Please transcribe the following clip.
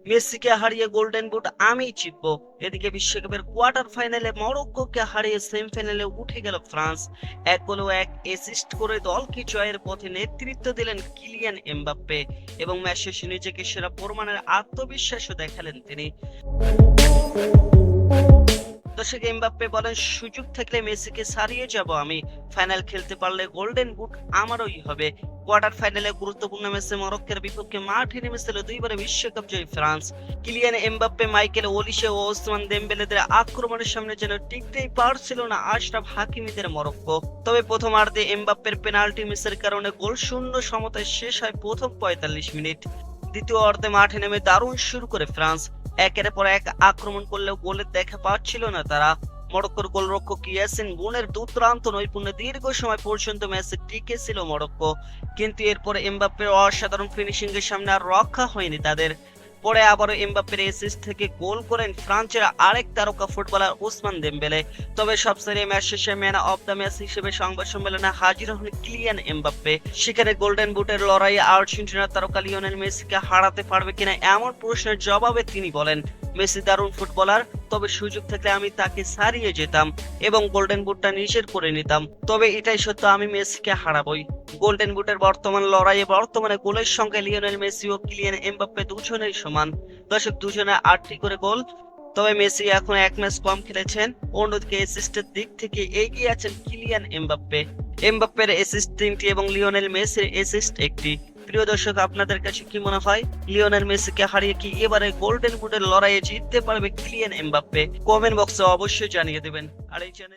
মেসিকে হারিয়ে golden boot আমিই জিতবো। এদিকে বিশ্বকাপের কোয়ার্টার ফাইনালে মরক্কোকে হারিয়ে সেমিফাইনালে উঠে গেল ফ্রান্স। এক গোল ও এক অ্যাসিস্ট করে দলকে জয়ের পথে নেতৃত্ব দিলেন কিলিয়ান এমবাপ্পে এবং ম্যাচ শেষে নিজেকে সেরা প্রমাণের আত্মবিশ্বাসও দেখালেন তিনি। দর্শক, এমবাপ্পে বলেন, সুযোগ থাকলে মেসিকে ছাড়িয়ে যাব আমি। ফাইনাল খেলতে পারলে গোল্ডেন বুট আমারই হবে। কোয়ার্টার ফাইনালে গুরুত্বপূর্ণ ম্যাচে মরক্কোর বিপক্ষে মাঠে নেমেছিল দুইবারে বিশ্বকাপ জয়ী France. Kylian Mbappe, Michael Olise ও ওসমান দেমবেলেদের আক্রমণের সামনে যেন টিকতেই পারছিল না আশরাফ হাকিমিদের মরক্কো। তবে প্রথমার্ধে এমবাপ্পের পেনাল্টি মিসের কারণে গোল শূন্য সমতায় শেষ হয় প্রথম ৪৫ মিনিট। দ্বিতীয় অর্ধে মাঠে নেমে দারুণ শুরু করে ফ্রান্স। একের পর এক আক্রমণ করলেও গোলের দেখা পাচ্ছিল না তারা। মরক্কোর গোলরক্ষক ইয়াসিন বুনের দুর্দান্ত নৈপুণ্যে দীর্ঘ সময় পর্যন্ত ম্যাচে টিকে ছিল মরক্কো, কিন্তু এরপর এমবাপ্পের অসাধারণ ফিনিশিং এর সামনে আর রক্ষা হয়নি তাদের। পরে আবারও এমবাপ্পের অ্যাসিস্ট থেকে গোল করেন ফ্রান্সের আরেক তারকা ফুটবলার ওসমান দেমবেলে। তবে সবচেয়ে ম্যাচ শেষে ম্যান অফ দ্য ম্যাচ হিসেবে সংবাদ সম্মেলনে হাজির হন কিলিয়ান এমবাপ্পে। সেখানে গোল্ডেন বুটের লড়াইয়ে আর্জেন্টিনার তারকা লিওনেল মেসিকে হারাতে পারবে কিনা এমন প্রশ্নের জবাবে তিনি বলেন, মেসি দারুণ ফুটবলার, তবে সুযোগ থাকলে আমি তাকে ছাড়িয়ে যেতাম এবং গোল্ডেন বুটটা নিজের করে নিতাম। তবে এটাই সত্য, আমি মেসিকে হারাবই। গোল্ডেন বুটের বর্তমান লড়াইয়ে বর্তমানে গোলের সংখ্যায় লিওনেল মেসি ও কিলিয়ান এমবাপ্পে দুজনেই সমান। দর্শক, দুজনে ৮টি করে গোল। তবে মেসি এখন এক ম্যাচ কম খেলেছেন। অন্যদিকে অ্যাসিস্টের দিক থেকে এগিয়ে আছেন কিলিয়ান এমবাপ্পে। এমবাপ্পের অ্যাসিস্ট ৩টি এবং লিওনেল মেসির অ্যাসিস্ট ১টি। প্রিয় দর্শক, আপনাদের কাছে কি মনে হয়, লিওনেল মেসিকে হারিয়ে কি এবারে গোল্ডেন বুটের লড়াইয়ে জিততে পারবে কিলিয়ান এমবাপ্পে? কমেন্ট বক্সে অবশ্যই জানিয়ে দেবেন। আর এই চ্যানেল